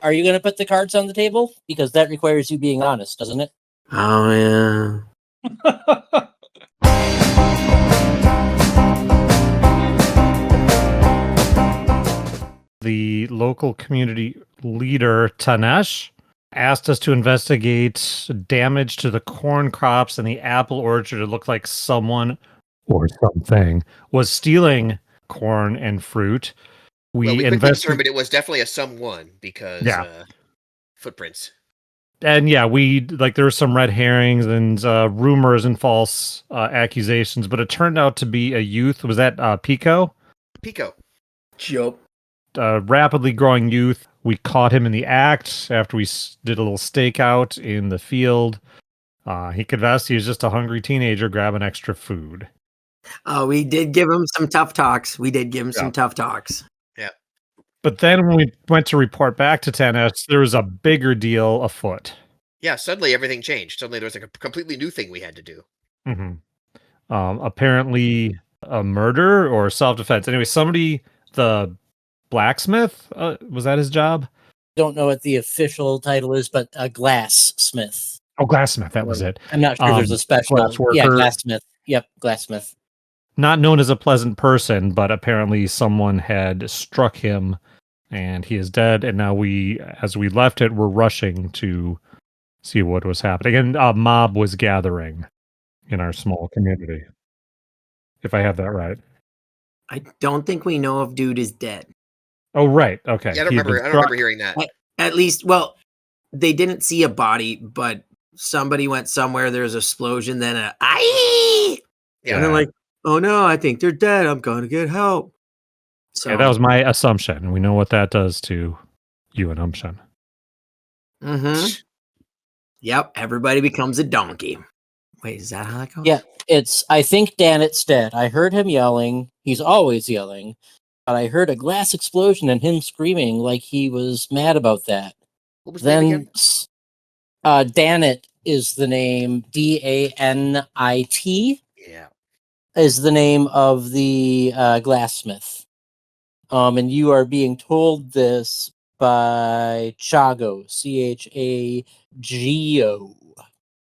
are you going to put the cards on the table? Because that requires you being honest, doesn't it? Oh, yeah. The local community leader, Tanesh, asked us to investigate damage to the corn crops and the apple orchard. It looked like someone or something was stealing corn and fruit. We quickly determined it was definitely a someone because footprints. And there were some red herrings and rumors and false accusations, but it turned out to be a youth. Was that Pico? Pico. Yup. Rapidly growing youth. We caught him in the act after we did a little stakeout in the field. He confessed he was just a hungry teenager grabbing extra food. We did give him some tough talks. Yeah. But then when we went to report back to 10S, there was a bigger deal afoot. Yeah, suddenly everything changed. Suddenly there was like a completely new thing we had to do. Mm-hmm. Apparently a murder or self-defense. Anyway, the blacksmith, was that his job? Don't know what the official title is, but a glassmith. Oh, glassmith, that was it. I'm not sure there's a special. Yeah, glassmith. Yep, glassmith. Not known as a pleasant person, but apparently someone had struck him and he is dead. And now as we left it, we're rushing to see what was happening. And a mob was gathering in our small community, if I have that right. I don't think we know if dude is dead. Oh, right. Okay. Yeah, I don't remember hearing that. At least, well, they didn't see a body, but somebody went somewhere. There's an explosion, then aye! Yeah. And they're like, oh no, I think they're dead. I'm going to get help. So that was my assumption. And we know what that does to you and Umption. Mm-hmm. Yep. Everybody becomes a donkey. Wait, is that how that goes? Yeah, I think Danet's dead. I heard him yelling. He's always yelling. But I heard a glass explosion and him screaming like he was mad about that. What was the name again? Danet is the name. Danit. Yeah. Is the name of the glassmith. And you are being told this by Chago, Chago.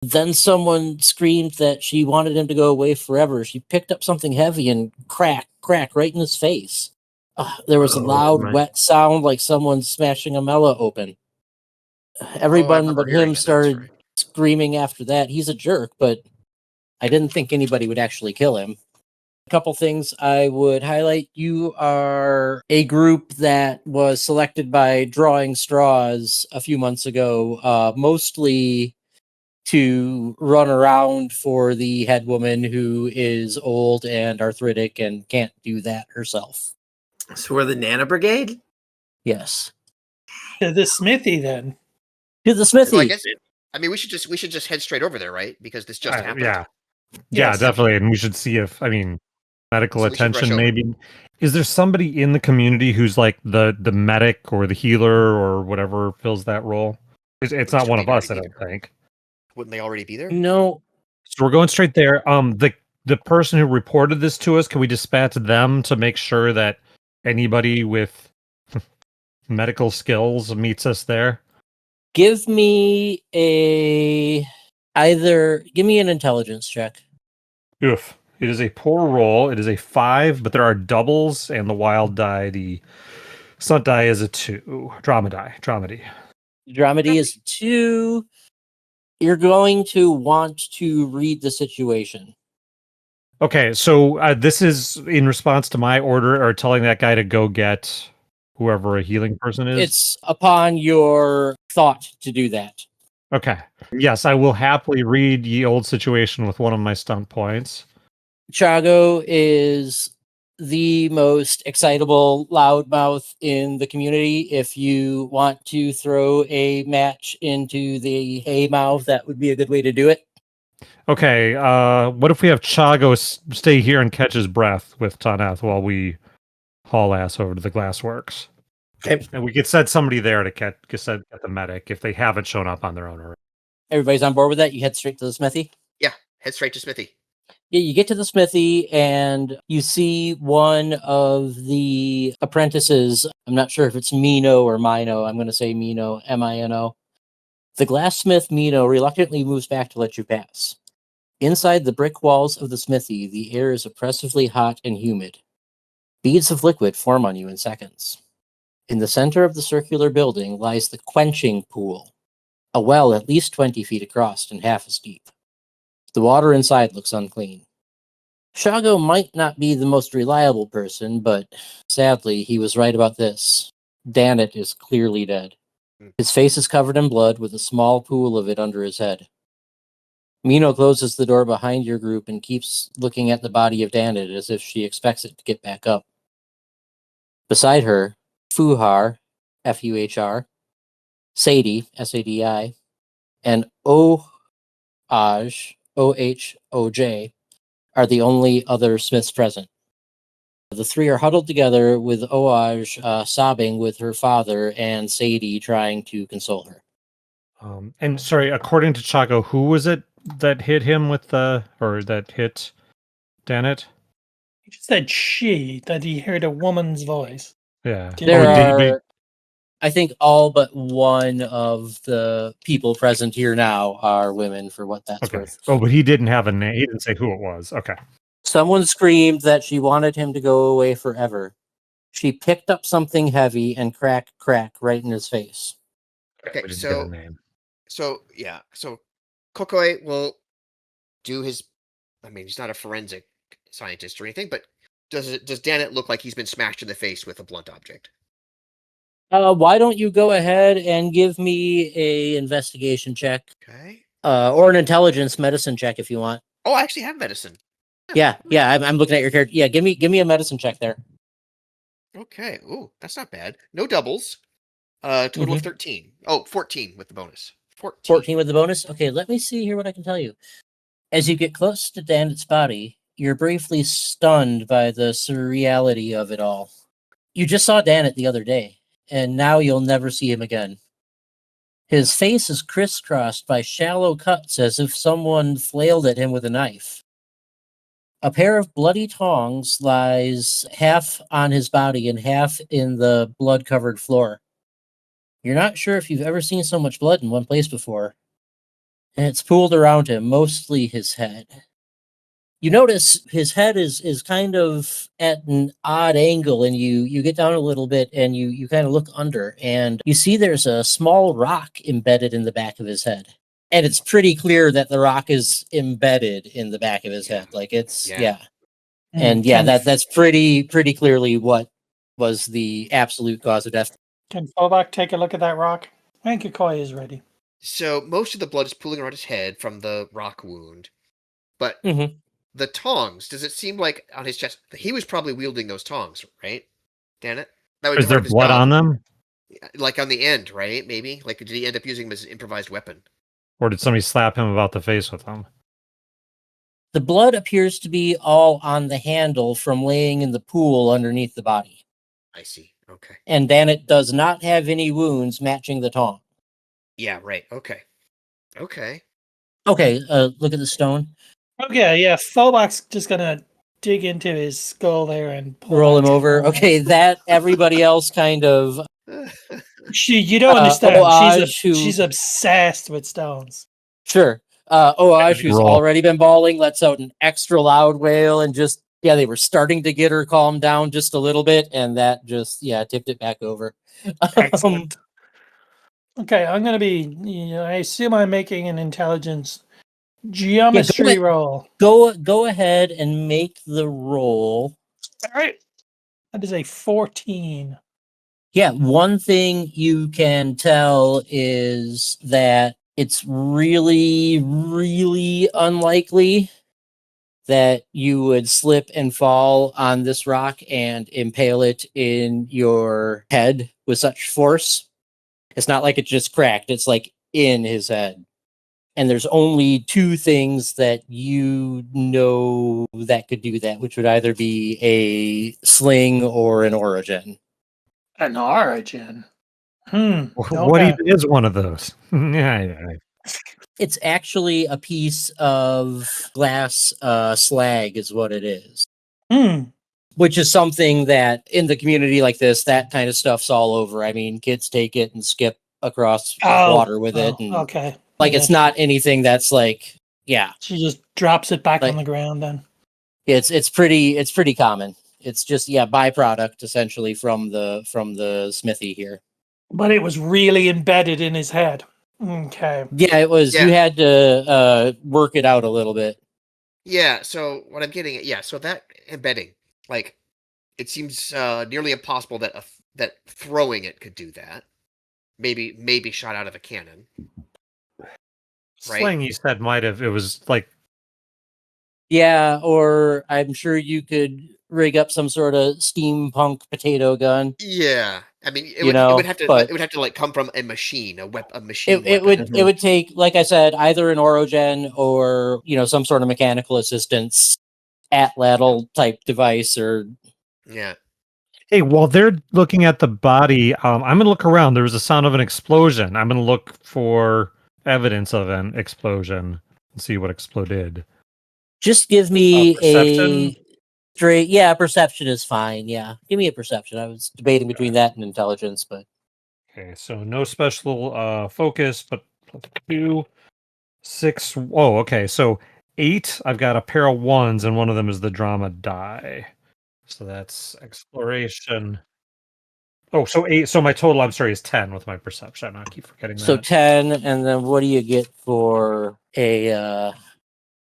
Then someone screamed that she wanted him to go away forever. She picked up something heavy and crack right in his face. There was a loud, wet sound like someone smashing a melon open. Everyone but him started screaming after that. He's a jerk, but I didn't think anybody would actually kill him. A couple things I would highlight. You are a group that was selected by drawing straws a few months ago, mostly to run around for the head woman who is old and arthritic and can't do that herself. So we're the Nana Brigade? Yes. To the smithy, then. To the smithy. Well, we should just head straight over there, right? Because this just happened. Yeah. Yes. Yeah, definitely. And we should see if, medical attention maybe. Is there somebody in the community who's like the medic or the healer or whatever fills that role? It's not one of us, I don't think. Wouldn't they already be there? No. So we're going straight there. The person who reported this to us, can we dispatch them to make sure that anybody with medical skills meets us there? Give me an intelligence check. Oof. It is a poor roll. It is a 5, but there are doubles and the wild die. The stunt die is a 2. Dramedy is 2. You're going to want to read the situation. Okay, so this is in response to my order or telling that guy to go get whoever a healing person is? It's upon your thought to do that. Okay. Yes, I will happily read ye old situation with one of my stunt points. Chago is the most excitable loudmouth in the community. If you want to throw a match into the hay mouth, that would be a good way to do it. Okay, what if we have Chago stay here and catch his breath with Tanath while we haul ass over to the glassworks? Okay. And we could send somebody there to get the medic if they haven't shown up on their own already. Everybody's on board with that? You head straight to the smithy? Yeah, head straight to smithy. Yeah, you get to the smithy and you see one of the apprentices. I'm not sure if it's Mino or Mino. I'm going to say Mino, Mino. The glassmith Mino reluctantly moves back to let you pass. Inside the brick walls of the smithy, the air is oppressively hot and humid. Beads of liquid form on you in seconds. In the center of the circular building lies the quenching pool, a well at least 20 feet across and half as deep. The water inside looks unclean. Shago might not be the most reliable person, but sadly, he was right about this. Danet is clearly dead. His face is covered in blood with a small pool of it under his head. Mino closes the door behind your group and keeps looking at the body of Danet as if she expects it to get back up. Beside her, Fuhar, Fuhr, Sadie, Sadi, and Ohaj, Ohoj, are the only other Smiths present. The three are huddled together with Ohaj sobbing with her father and Sadie trying to console her. And sorry, according to Chaco, who was it that hit him with that hit Danet? He just said that he heard a woman's voice. Yeah. There are, I think, all but one of the people present here now are women, for what that's worth. Oh, but he didn't have a name. He didn't say who it was. Okay. Someone screamed that she wanted him to go away forever. She picked up something heavy and crack right in his face. Okay, so Kokoi will do his. I mean, he's not a forensic scientist or anything, but does Danet look like he's been smashed in the face with a blunt object? Why don't you go ahead and give me a investigation check? Okay. Or an intelligence medicine check if you want. Oh, I actually have medicine. Yeah. I'm looking at your character. Yeah, give me a medicine check there. Okay. Ooh, that's not bad. No doubles. Total of 13. Oh, 14 with the bonus. 14 with the bonus? Okay, let me see here what I can tell you. As you get close to Danet's body, you're briefly stunned by the surreality of it all. You just saw Danet the other day, and now you'll never see him again. His face is crisscrossed by shallow cuts as if someone flailed at him with a knife. A pair of bloody tongs lies half on his body and half in the blood-covered floor. You're not sure if you've ever seen so much blood in one place before. And it's pooled around him, mostly his head. You notice his head is kind of at an odd angle, and you get down a little bit and you kind of look under, and you see there's a small rock embedded in the back of his head. And it's pretty clear that the rock is embedded in the back of his head. Like it's And that's pretty clearly what was the absolute cause of death. Can Phobak take a look at that rock? I think Kokoi is ready. So most of the blood is pooling around his head from the rock wound. But the tongs, does it seem like on his chest, he was probably wielding those tongs, right? Danet? Is there blood on them? Like on the end, right? Maybe? Like, did he end up using them as an improvised weapon? Or did somebody slap him about the face with them? The blood appears to be all on the handle from laying in the pool underneath the body. I see. Okay. And Danet does not have any wounds matching the tong. Yeah, right. Okay. Look at the stone. Okay, yeah. Phobak's just gonna dig into his skull there and roll him over. Okay, that everybody else kind of. You don't understand. She's obsessed with stones. Sure. Ohaj, who's already been bawling, lets out an extra loud wail and just they were starting to get her calmed down just a little bit, and that just tipped it back over. Excellent. Okay, I'm gonna be. I assume I'm making an intelligence geometry roll. Go ahead and make the roll. All right. That is a 14. Yeah, one thing you can tell is that it's really, really unlikely that you would slip and fall on this rock and impale it in your head with such force. It's not like it just cracked. It's like in his head. And there's only two things that you know that could do that, which would either be a sling or an origin. An origin? What even is one of those? Yeah. It's actually a piece of glass slag is what it is. Which is something that in the community like this, that kind of stuff's all over. I mean, kids take it and skip across water with it. And Okay. Like, it's not anything that's like, She just drops it back Like- on the ground then. it's pretty common. It's just, byproduct essentially from the smithy here. But it was really embedded in his head. Okay. Yeah, it was. Yeah. You had to work it out a little bit. Yeah, so what I'm getting at, so that embedding, like, it seems nearly impossible that that throwing it could do that. Maybe shot out of a cannon. Sling, you said it was like. Yeah, or I'm sure you could rig up some sort of steampunk potato gun. Yeah, I mean, it You would know, have to but- it would have to like come from a machine, a machine. It weapon. would take, like I said, either an orogen or some sort of mechanical assistance, atlatl type device, or Yeah. Hey, while they're looking at the body, I'm gonna look around. There was a sound of an explosion. I'm gonna look for evidence of an explosion and see what exploded. just give me Perception? a straight. Perception is fine. Yeah, give me a perception. I was debating between that and intelligence, but Okay, so no special focus, but +2, 6. Oh, okay. So 8. I've got a pair of 1s, and one of them is the drama die. So that's exploration. Oh, so 8. So my total, I'm sorry, is 10 with my perception. I keep forgetting that. so 10, and then what do you get for a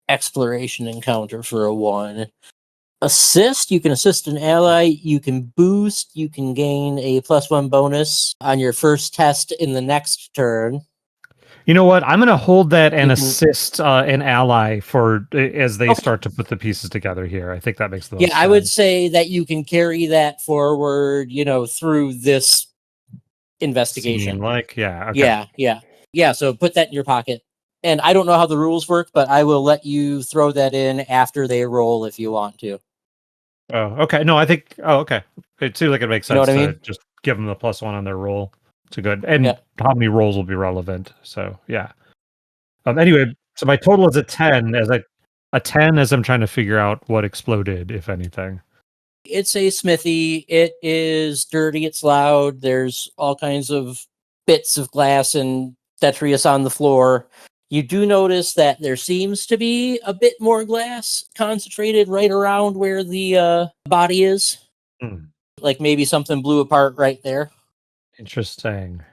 exploration encounter for a 1? Assist, you can assist an ally, you can boost, you can gain a +1 bonus on your first test in the next turn. You know what? I'm going to hold that and You can- assist an ally for as they Okay. start to put the pieces together here. I think that makes the most Yeah, I would sense. say that you can carry that forward, through this investigation. Scene, like, yeah, okay. Yeah. So put that in your pocket. And I don't know how the rules work, but I will let you throw that in after they roll if you want to. Oh, okay. No, I think. Oh, okay. It seems like it makes You know sense what I to mean? just give them the +1 on their roll. It's a good. And Yeah. how many rolls will be relevant? So yeah. Anyway, so my total is a 10 as I'm trying to figure out what exploded, if anything. It's a smithy. It is dirty. It's loud. There's all kinds of bits of glass and detritus on the floor. You do notice that there seems to be a bit more glass concentrated right around where the body is. Like maybe something blew apart right there. Interesting.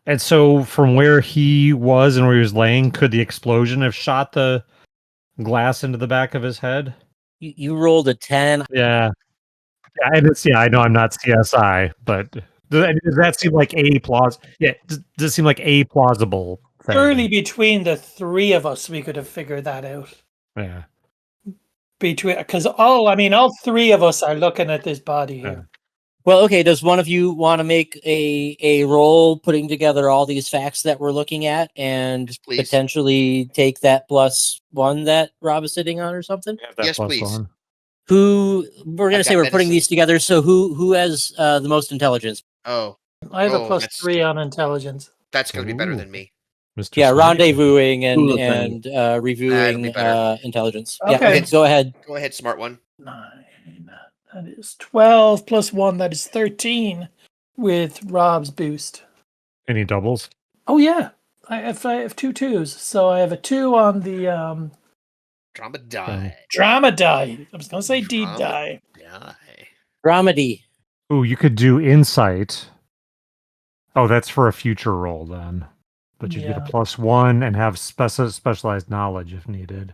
And so from where he was and where he was laying, could the explosion have shot the glass into the back of his head? You rolled a 10. Yeah. I know I'm not CSI, but does that seem like a plausible? Yeah, does it seem like a plausible thing? Surely between the three of us, we could have figured that out. Yeah. Because all three of us are looking at this body here. Well, okay. Does one of you want to make a roll putting together all these facts that we're looking at and Please. potentially take that +1 that Rob is sitting on or something? Have that Yes, +1. please. Who we're I've gonna say got we're putting medicine. these together. So who has the most intelligence? Oh, I have a Oh, +3 on intelligence. that's gonna be better Ooh. than me. Mr. Yeah, Snipe? rendezvousing Ooh, and That'll reviewing be better. intelligence. Okay. Yeah, go ahead. Go ahead, smart one. 9. That is 12 plus 1. That is 13 with Rob's boost. Any doubles? Oh, yeah. I have 2 2s. So I have a 2 on the Drama die. drama die. I was going to say D Drama die. Die. Dramedy. Ooh, you could do insight. Oh, that's for a future roll then. But you'd get a Yeah. +1 and have specialized knowledge if needed.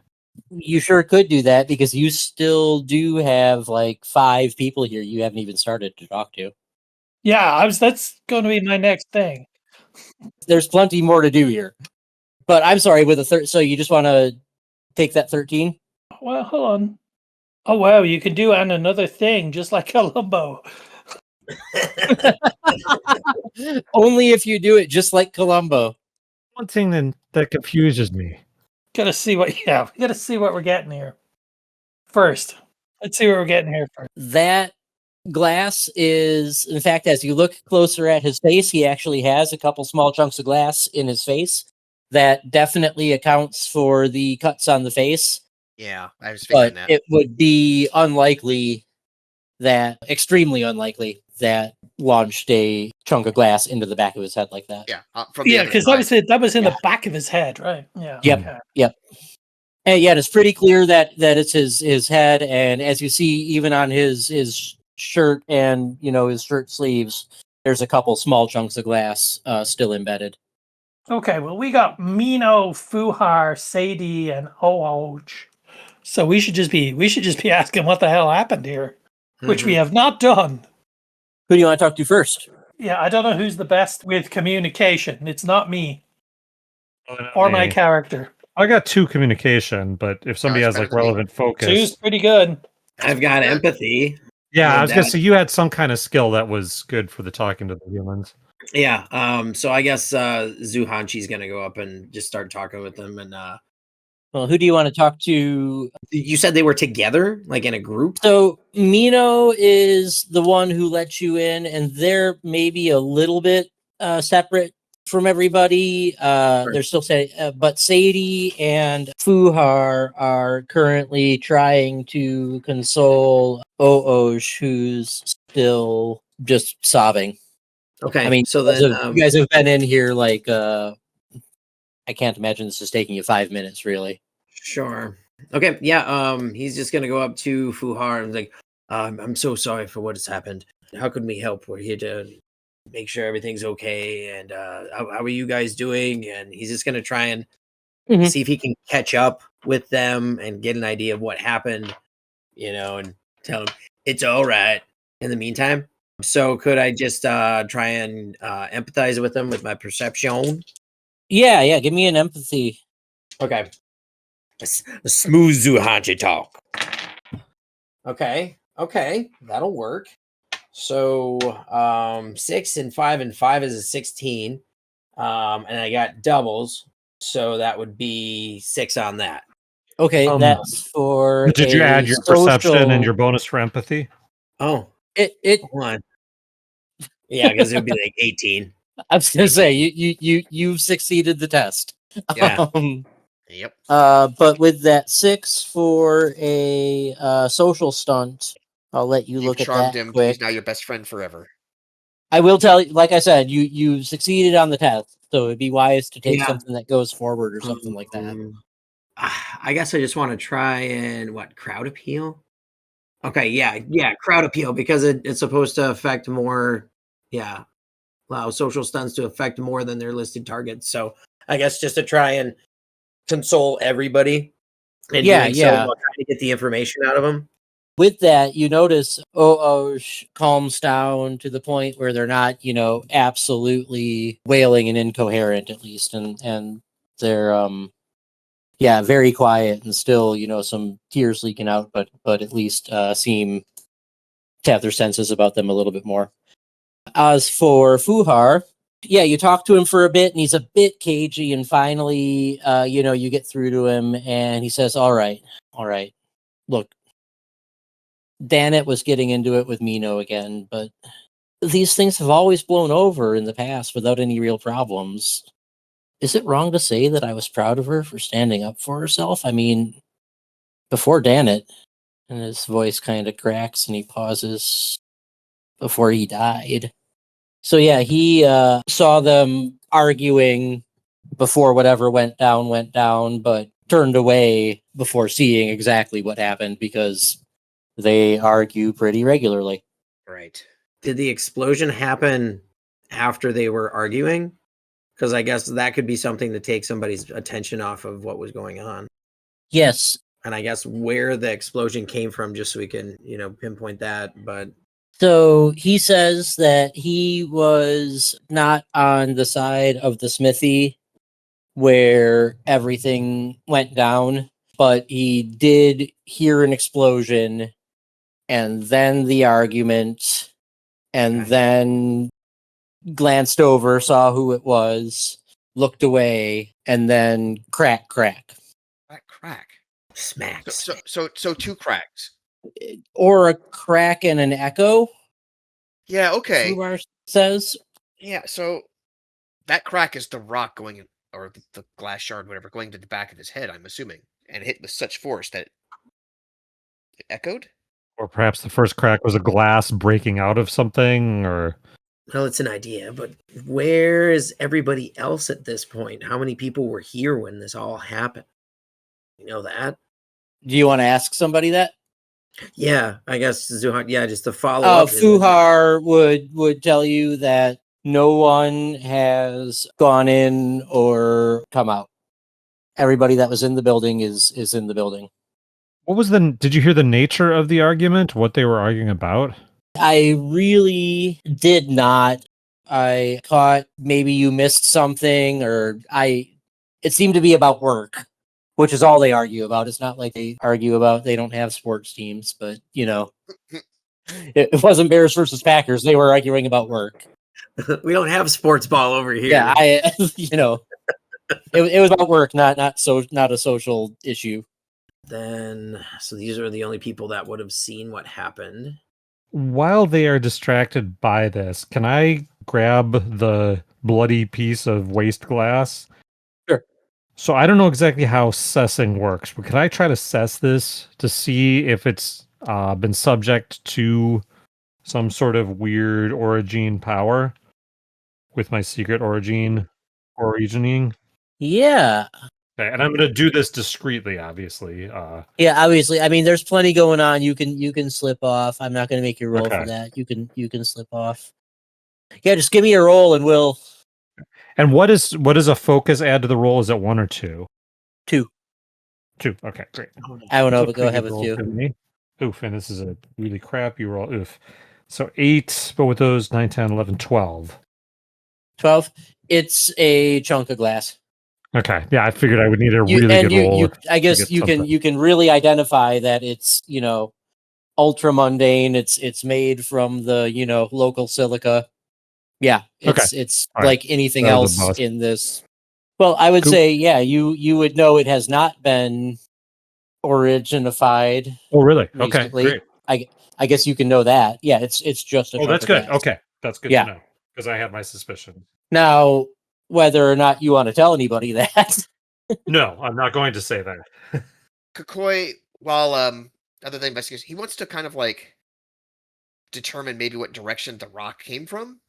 You sure could do that because you still do have like 5 people here you haven't even started to talk to. Yeah, that's going to be my next thing. There's plenty more to do here. But I'm sorry, with a third, so you just want to take that 13? Well, hold on. Oh, wow. You can do another thing just like Columbo. Only if you do it just like Columbo. One thing that confuses me. Gotta see what, we gotta see what we're getting here first. Let's see what we're getting here first. That glass is, in fact, as you look closer at his face, he actually has a couple small chunks of glass in his face. that definitely accounts for the cuts on the face. Yeah, I was figuring that. It would be extremely unlikely that launched a chunk of glass into the back of his head like that. Yeah, because that was in the back of his head, right? Yeah. Yep. Okay. Yep. And yeah, it's pretty clear that it's his head, and as you see, even on his shirt and his shirt sleeves, there's a couple small chunks of glass still embedded. Okay, well, we got Mino, Fuhar, Sadie, and Ooj. So we should just be asking what the hell happened here, which we have not done. Who do you want to talk to first? Yeah, I don't know who's the best with communication. It's not me or my character. I got 2 communication, but if somebody has like relevant focus, 2's pretty good. I've got empathy. Yeah, I was gonna say you had some kind of skill that was good for the talking to the humans. Yeah. So I guess Zuhanchi's gonna go up and just start talking with them. And well, who do you want to talk to? You said they were together, like in a group. So Mino is the one who let you in, and they're maybe a little bit separate from everybody. Sure. They're still saying, but Sadie and Fuhar are currently trying to console Ooj, who's still just sobbing. Okay. I mean, so then you guys have been in here like I can't imagine this is taking you 5 minutes, really. Sure. Okay. Yeah. He's just gonna go up to Fuhar and like, I'm so sorry for what has happened. How can we help? We're here to make sure everything's okay. And how are you guys doing? And he's just gonna try and see if he can catch up with them and get an idea of what happened, and tell him it's all right in the meantime. So could I just try and empathize with them with my perception? Yeah. Give me an empathy. Okay. A smooth Zuhanchi talk. Okay, that'll work. So 6 and 5 and 5 is a 16. And I got doubles, so that would be 6 on that. Okay, that's for. Did you add your perception and your bonus for empathy? Oh, it hold on. Yeah, because it would be like 18. I was gonna say you've succeeded the test. Yeah. Yep. But with that 6 for a social stunt, I'll let you look at that him. quick. He's now your best friend forever. I will tell you, like I said, you succeeded on the test, so it'd be wise to take something that goes forward or something like that. I guess I just want to try and crowd appeal. Okay, yeah, crowd appeal, because it's supposed to affect more. Yeah, allow social stunts to affect more than their listed targets. So I guess just to try and console everybody. And trying to get the information out of them. With that, you notice Ooj calms down to the point where they're not, absolutely wailing and incoherent, at least, and they're very quiet and still, some tears leaking out, but at least seem to have their senses about them a little bit more. As for Fuhar, you talk to him for a bit, and he's a bit cagey, and finally, you get through to him, and he says, all right, look, Danet was getting into it with Mino again, but these things have always blown over in the past without any real problems. Is it wrong to say that I was proud of her for standing up for herself? I mean, before Danet, and his voice kind of cracks, and he pauses before he died. So he saw them arguing before whatever went down, but turned away before seeing exactly what happened because they argue pretty regularly. Right. Did the explosion happen after they were arguing? Because I guess that could be something to take somebody's attention off of what was going on. Yes. And I guess where the explosion came from, just so we can, pinpoint that. But so he says that he was not on the side of the smithy where everything went down, but he did hear an explosion and then the argument, and then glanced over, saw who it was, looked away, and then crack. Smack. So 2 cracks. Or a crack and an echo. Yeah, okay. Fuhar says. Yeah, so that crack is the rock going or the glass shard, whatever, going to the back of his head, I'm assuming, and hit with such force that it echoed? Or perhaps the first crack was a glass breaking out of something, or... Well, it's an idea, but where is everybody else at this point? How many people were here when this all happened? You know that? Do you want to ask somebody that? Yeah, I guess Zuhan. Yeah, just to follow up. Fuhar would tell you that no one has gone in or come out. Everybody that was in the building is in the building. What was did you hear the nature of the argument? What they were arguing about? I really did not. I thought maybe you missed something, or it seemed to be about work, which is all they argue about. It's not like they argue about they don't have sports teams, but it wasn't Bears versus Packers. They were arguing about work. We don't have sports ball over here. Yeah, it was about work, not a social issue. Then, so these are the only people that would have seen what happened. While they are distracted by this, can I grab the bloody piece of waste glass? Sure. So I don't know exactly how cessing works, but can I try to cess this to see if it's been subject to some sort of weird origin power with my secret origining? Yeah. Okay, and I'm going to do this discreetly, obviously. Yeah, obviously. I mean, there's plenty going on. You can slip off. I'm not going to make you roll for that. You can slip off. Yeah, just give me a roll and we'll. And what does a focus add to the roll? Is it 1 or 2? 2. 2. Okay, great. I don't know, but go ahead with 2. Oof, and this is a really crappy roll. Oof. So 8, but with those 9, 10, 11, 12. 12. It's a chunk of glass. Okay. Yeah, I figured I would need a really good roll. I guess you can really identify that it's, ultra mundane. It's made from the, local silica. Yeah, it's like anything else in this. Well, I would say, yeah, you would know it has not been originified. Oh, really? Recently. Okay, great. I guess you can know that. Yeah, it's just a. Oh, that's good. Glass. Okay, that's good to know because I have my suspicion. Now, whether or not you want to tell anybody that. No, I'm not going to say that. Kokoi, while other than investigation, he wants to kind of like determine maybe what direction the rock came from.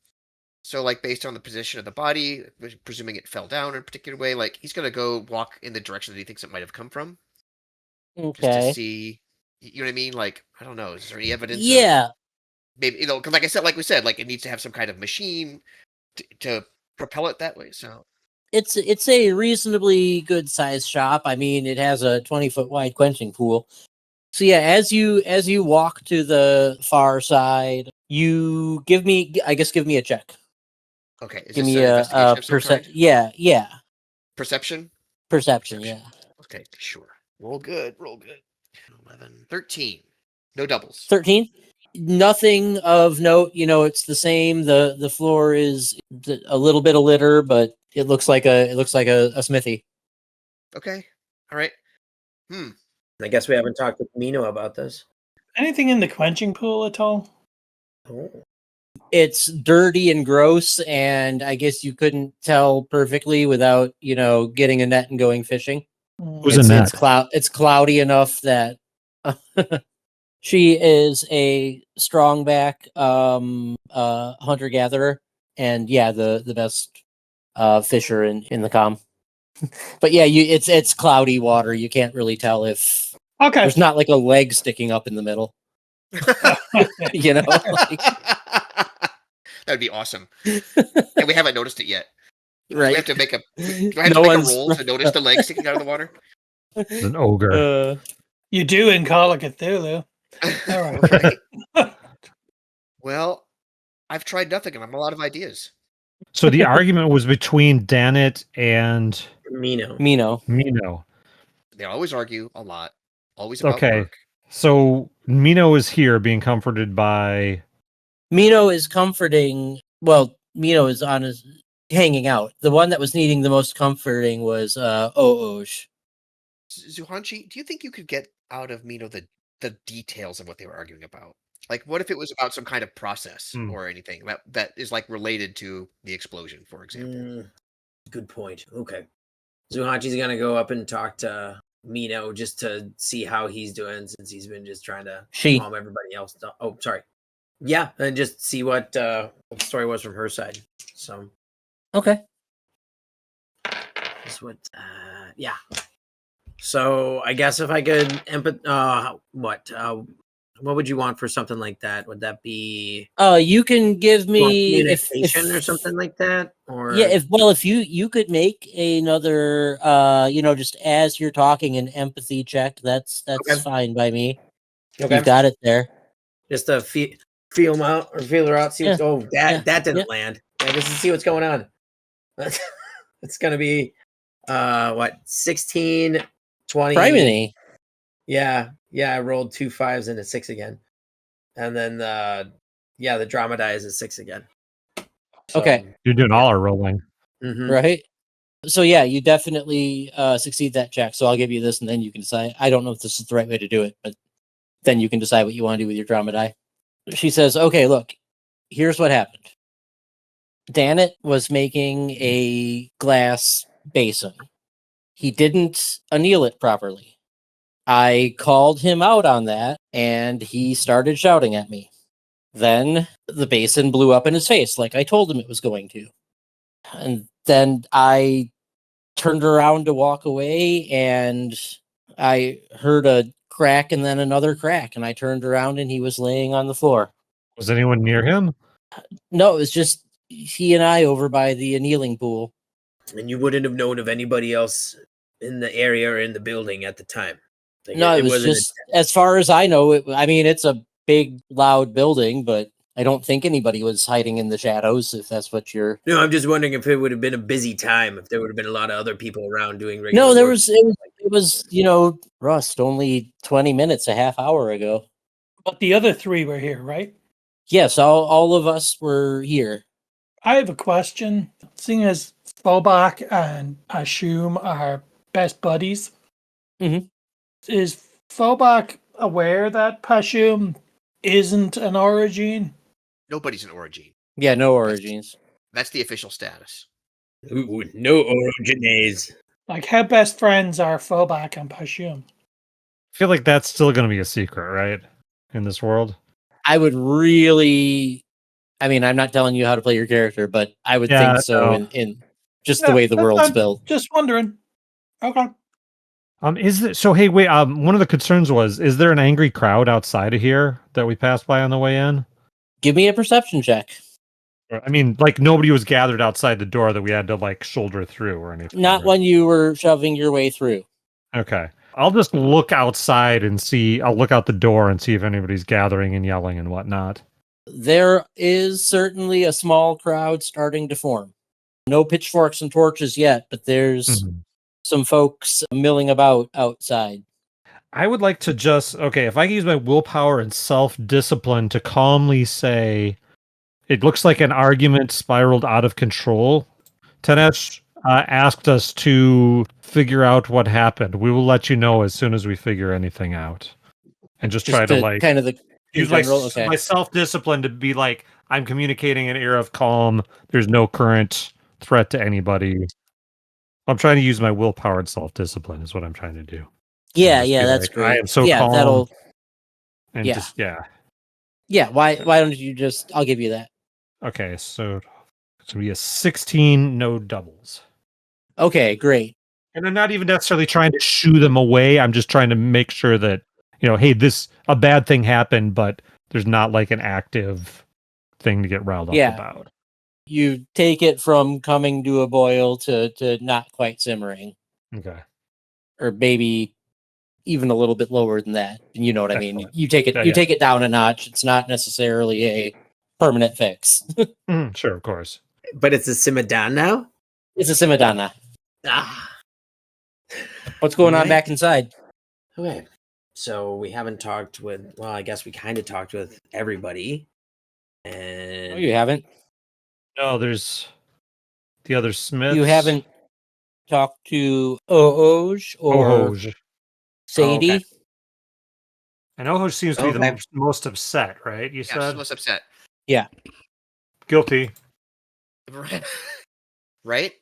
So, like, based on the position of the body, presuming it fell down in a particular way, like, he's going to go walk in the direction that he thinks it might have come from. Okay. Just to see, you know what I mean? Like, I don't know. Is there any evidence? Yeah. Maybe, because like we said, like, it needs to have some kind of machine to propel it that way. So it's a reasonably good sized shop. I mean, it has a 20-foot wide quenching pool. So yeah, as you walk to the far side, you give me a check. Okay, give me a perception. Yeah. Perception. Yeah. Okay, sure. Roll good. 11, 13. No doubles. 13. Nothing of note. It's the same. The floor is a little bit of litter, but it looks like a smithy. Okay. All right. I guess we haven't talked with Mino about this. Anything in the quenching pool at all? Oh. It's dirty and gross, and I guess you couldn't tell perfectly without, getting a net and going fishing. Who's a net? It's cloudy enough that she is a strongback hunter-gatherer, and yeah, the best fisher in the comm. But yeah, it's cloudy water. You can't really tell if there's not like a leg sticking up in the middle. That'd be awesome. And we haven't noticed it yet. Right. We have to make a roll to notice the leg sticking out of the water. An ogre. You do in Call of Cthulhu. All right. Well, I've tried nothing and I'm a lot of ideas. So the argument was between Danit and Mino. They always argue a lot. Always about work. So Mino is here being comforted by... Mino is comforting... Well, Mino is hanging out. The one that was needing the most comforting was Ooj. Zuhanchi, do you think you could get out of Mino the details of what they were arguing about? Like, what if it was about some kind of process or anything that is like related to the explosion, for example? Good point. Okay. Zuhachi's gonna go up and talk to Mino just to see how he's doing since he's been just trying to calm everybody else down. Oh, sorry. Yeah, and just see what the story was from her side. So Okay. that's what. Yeah. So I guess if I could what would you want for something like that? Would that be you can give me communication or something like that? Or yeah, if you could make another just as you're talking an empathy check, that's Okay. fine by me. Okay. You've got it there. Just to feel them out or feel her out. See what's that didn't land. Yeah, just to see what's going on. It's gonna be 16, 20. Criminy. Yeah, I rolled 2 5s and a 6 again. And then the drama die is a 6 again. So, Okay. You're doing all our rolling. Mm-hmm. Right? So yeah, you definitely succeed that check. So I'll give you this and then you can decide. I don't know if this is the right way to do it, but then you can decide what you want to do with your drama die. She says, okay, look, here's what happened. Danet was making a glass basin. He didn't anneal it properly. I called him out on that, and he started shouting at me. Then the basin blew up in his face, like I told him it was going to. And then I turned around to walk away, and I heard a crack and then another crack, and I turned around and he was laying on the floor. Was anyone near him? No, it was just he and I over by the annealing pool. And you wouldn't have known of anybody else in the area or in the building at the time. Like, No, it was just, as far as I know, it's a big, loud building, but I don't think anybody was hiding in the shadows, if that's what you're... No, I'm just wondering if it would have been a busy time, if there would have been a lot of other people around doing regular No, work. it was, Rust, only 20 minutes, a half hour ago. But the other 3 were here, right? Yes, all of us were here. I have a question. Seeing as Phobak and Ashum are best buddies, is Phobak aware that Pashum isn't an origin? Nobody's an origin. Yeah, no origins. That's the official status. Ooh, no origines. Like, how best friends are Phobak and Pashum? I feel like that's still going to be a secret, right? In this world. I would really... I mean, I'm not telling you how to play your character, but I would think so in just the way the world's built. Just wondering. Okay. One of the concerns was, is there an angry crowd outside of here that we passed by on the way in? Give me a perception check. I mean, like, nobody was gathered outside the door that we had to, like, shoulder through or anything. Not when you were shoving your way through. Okay. I'll just look outside and see. I'll look out the door and see if anybody's gathering and yelling and whatnot. There is certainly a small crowd starting to form. No pitchforks and torches yet, but there's some folks milling about outside. I would like to if I can use my willpower and self-discipline to calmly say, it looks like an argument spiraled out of control. Tanesh asked us to figure out what happened. We will let you know as soon as we figure anything out. And just try to like... kind of the... Use my self-discipline to be like, I'm communicating an air of calm. There's no current threat to anybody. I'm trying to use my willpower and self-discipline is what I'm trying to do. Yeah, that's great. I am so calm. And Yeah, why don't you just... I'll give you that. Okay, so it's going to be a 16, no doubles. Okay, great. And I'm not even necessarily trying to shoo them away. I'm just trying to make sure that, hey, a bad thing happened, but there's not like an active thing to get riled up about. You take it from coming to a boil to not quite simmering. Okay. Or maybe even a little bit lower than that. You know what I mean? You take it down a notch. It's not necessarily a permanent fix. Sure, of course. But it's a Simadan now? It's a Simadana. What's going on back inside? Okay. So we haven't talked with, well, I guess we kind of talked with everybody. And... Oh, you haven't? No, there's the other Smiths. You haven't talked to Ohoj or Sadie? okay. And Ohoj seems to be the most upset, right? You said? She's most upset. Yeah. Guilty. Right?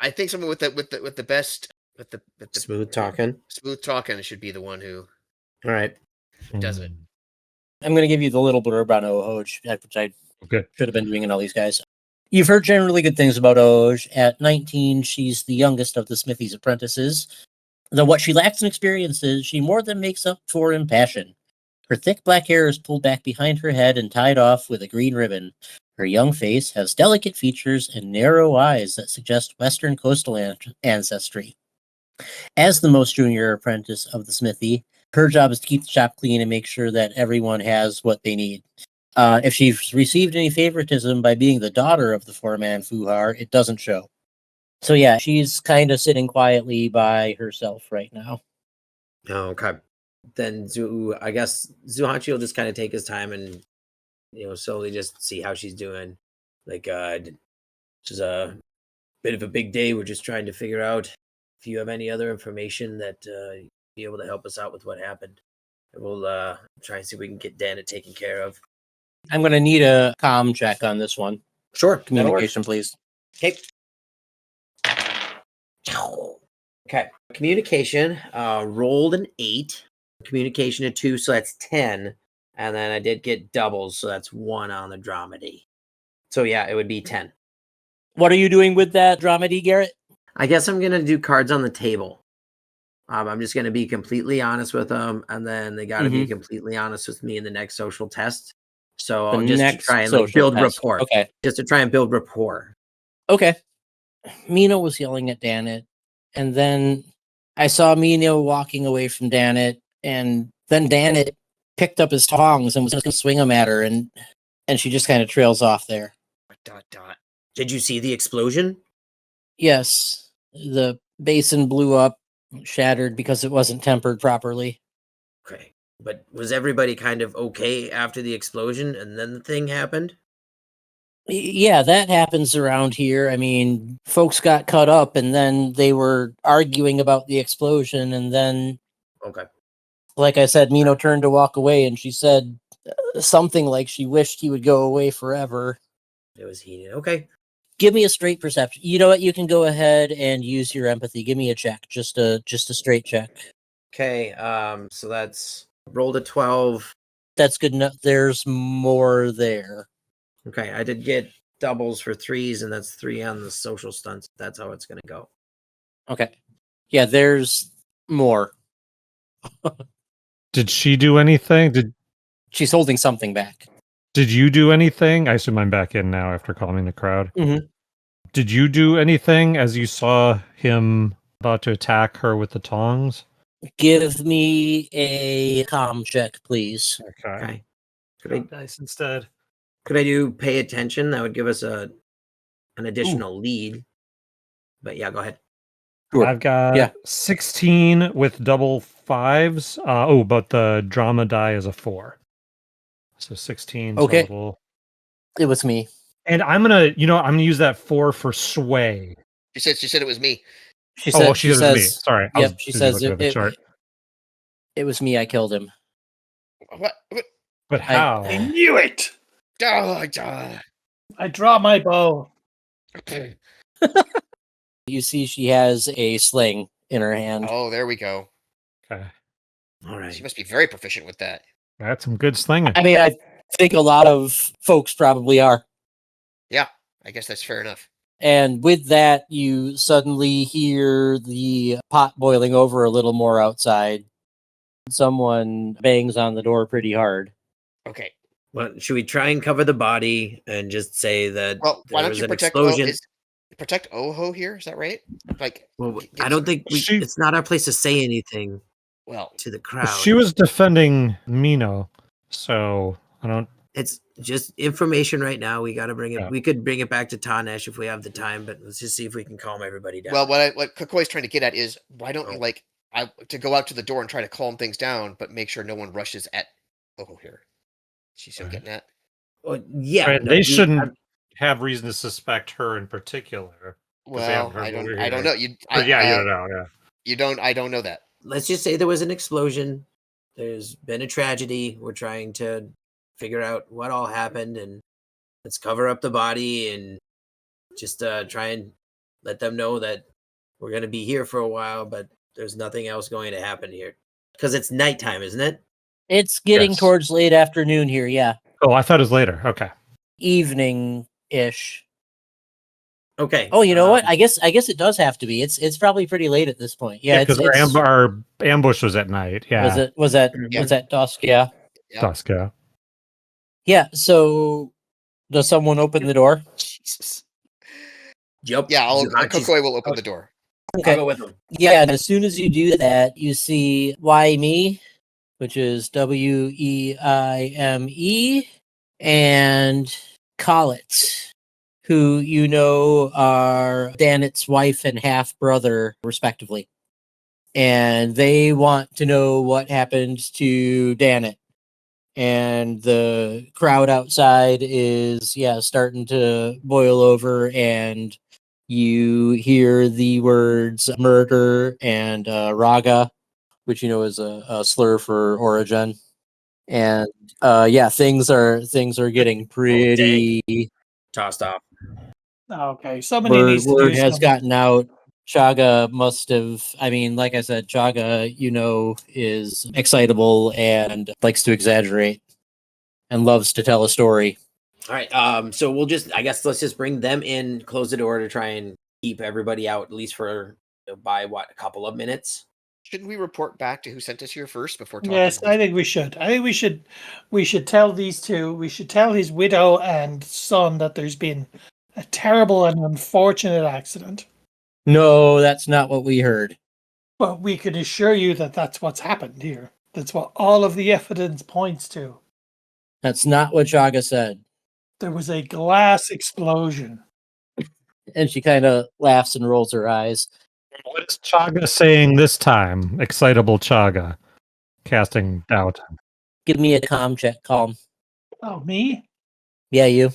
I think someone with the best with the Smooth talking. smooth talking should be the one who All right. does it. I'm going to give you the little blurb on Ohoj, which I Okay. should have been doing in all these guys. You've heard generally good things about Ohoj. At 19, she's the youngest of the smithy's apprentices. Though what she lacks in experience is she more than makes up for in passion. Her thick black hair is pulled back behind her head and tied off with a green ribbon. Her young face has delicate features and narrow eyes that suggest Western coastal ancestry. As the most junior apprentice of the smithy, her job is to keep the shop clean and make sure that everyone has what they need. If she's received any favoritism by being the daughter of the four-man Fuhar, it doesn't show. So yeah, she's kind of sitting quietly by herself right now. Okay. Then I guess Zuhachi will just kind of take his time and slowly just see how she's doing. Like just a bit of a big day. We're just trying to figure out if you have any other information that be able to help us out with what happened. And we'll try and see if we can get Dana taken care of. I'm going to need a comm check on this one. Sure. Communication, please. Okay. Okay. Communication rolled an 8. Communication a 2, so that's 10. And then I did get doubles, so that's 1 on the dramedy. So yeah, it would be 10. What are you doing with that dramedy, Garrett? I guess I'm going to do cards on the table. I'm just going to be completely honest with them, and then they got to be completely honest with me in the next social test. So I'll just try and build rapport. Okay. Just to try and build rapport. Okay. Mino was yelling at Danit, and then I saw Mino walking away from Danit, and then Danit picked up his tongs and was going to swing them at her, and she just kind of trails off there. ... Did you see the explosion? Yes. The basin blew up, shattered because it wasn't tempered properly. Okay. But was everybody kind of okay after the explosion and then the thing happened? Yeah, that happens around here. I mean, folks got cut up and then they were arguing about the explosion, and then okay, like I said, Mino turned to walk away and she said something like she wished he would go away forever. It was heated. Okay. Give me a straight perception. You know what? You can go ahead and use your empathy. Give me a check. Just a straight check. Okay. So that's rolled a 12. That's good enough. There's more there. Okay. I did get doubles for 3s, and that's 3 on the social stunts. That's how it's going to go. Okay. Yeah, there's more. Did she do anything? She's holding something back. Did you do anything? I assume I'm back in now after calming the crowd. Mm-hmm. Did you do anything as you saw him about to attack her with the tongs? Give me a comm check, please. Okay. Could I dice instead? Could I do pay attention? That would give us an additional lead. But yeah, go ahead. Sure. I've got 16 with double 5s. But the drama die is a 4. So 16 total. It was me. And I'm gonna use that 4 for sway. She said it was me. She said it was me. Sorry. Yep, she says it was me. I killed him. What? But how? I knew it. I draw my bow. You see, she has a sling in her hand. Oh, there we go. Okay. All right. She must be very proficient with that. That's some good slinging. I mean, I think a lot of folks probably are. Yeah, I guess that's fair enough. And with that, you suddenly hear the pot boiling over a little more outside. Someone bangs on the door pretty hard. Okay. Well, should we try and cover the body and just say that why don't you protect explosion? Protect Oho here? Is that right? Like, I don't think it's not our place to say anything. Well, to the crowd. She was defending Mino, so I don't. It's just information right now. We got to bring it. Yeah. We could bring it back to Tanesh if we have the time, but let's just see if we can calm everybody down. Well, what Kokoi's trying to get at is why don't you to go out to the door and try to calm things down, but make sure no one rushes at Oho here. She's still getting that. Well, yeah, right, they shouldn't have reason to suspect her in particular. Well, I don't know. You don't know. Yeah, you don't. I don't know that. Let's just say there was an explosion. There's been a tragedy. We're trying to figure out what all happened, and let's cover up the body and just try and let them know that we're going to be here for a while, but there's nothing else going to happen here. Because it's nighttime, isn't it? It's getting Yes. towards late afternoon here, yeah. Oh, I thought it was later. Okay. Evening-ish. Okay. Oh, you know what? I guess it does have to be. It's probably pretty late at this point. Yeah, because our ambush was at night. Yeah. Was that dusk? Yeah. Dusk, yeah. Yeah, so does someone open the door? Jesus. Yep. Yeah, Zuhachi's- Kokoi will open the door. Okay. I'll go with him. Yeah, and as soon as you do that, you see Why Me, which is Weime, and Collet, who you know are Danet's wife and half brother, respectively. And they want to know what happened to Danet. And the crowd outside is starting to boil over, and you hear the words murder and raga, which you know is a slur for origin. And things are getting pretty. Tossed off. Okay, somebody needs to Word do has something. gotten out. Chaga must have, like I said, Chaga, is excitable and likes to exaggerate and loves to tell a story. All right. So let's just bring them in, close the door to try and keep everybody out, at least for by a couple of minutes. Shouldn't we report back to who sent us here first before talking? Yes, I think we should. We should tell these two. We should tell his widow and son that there's been a terrible and unfortunate accident. No, that's not what we heard. But we can assure you that that's what's happened here. That's what all of the evidence points to. That's not what Chaga said. There was a glass explosion. And she kind of laughs and rolls her eyes. What is Chaga saying this time? Excitable Chaga. Casting doubt. Give me a comm check, calm. Oh, me? Yeah, you.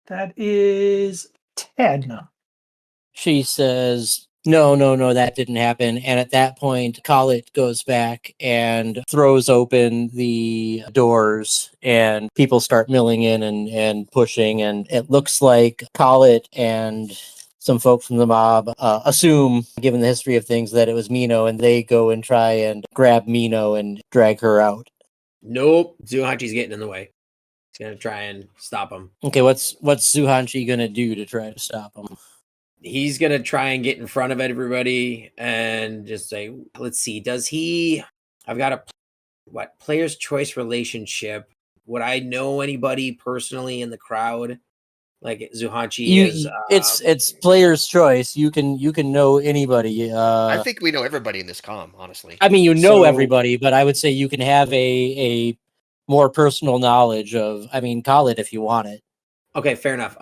That is 10. She says, no, that didn't happen. And at that point, Collet goes back and throws open the doors, and people start milling in and pushing. And it looks like Collet and some folk from the mob assume, given the history of things, that it was Mino, and they go and try and grab Mino and drag her out. Nope. Zuhachi's getting in the way. He's going to try and stop him. Okay, what's Zuhanchi going to do to try to stop him? He's going to try and get in front of everybody and just say, let's see, I've got a player's choice relationship. Would I know anybody personally in the crowd? Like Zuhanchi is. It's player's choice. You can know anybody. I think we know everybody in this comm, honestly. I mean, everybody, but I would say you can have a more personal knowledge of. Call it if you want it. Okay, fair enough.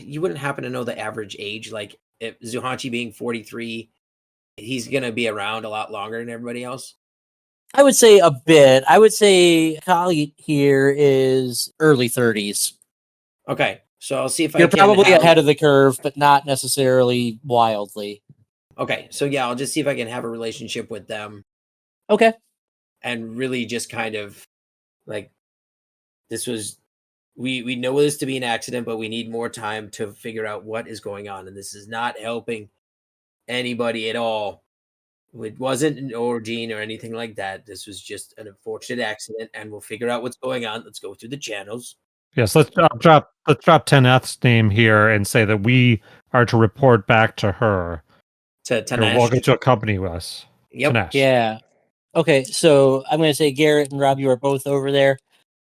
You wouldn't happen to know the average age? Like, if Zuhanchi being 43, he's gonna be around a lot longer than everybody else. I would say a bit. I would say Kali here is early 30s. Okay, so I'll see if you're probably ahead of the curve, but not necessarily wildly. Okay, so yeah, I'll just see if I can have a relationship with them. Okay. And really just kind of like, this was, we know this to be an accident, but we need more time to figure out what is going on. And this is not helping anybody at all. It wasn't an origin or anything like that. This was just an unfortunate accident, and we'll figure out what's going on. Let's go through the channels. Yes, let's drop 10F's name here and say that we are to report back to her. To You're welcome to accompany us. Yep. Tanesh. Yeah. Okay, so I'm going to say Garrett and Rob, you are both over there.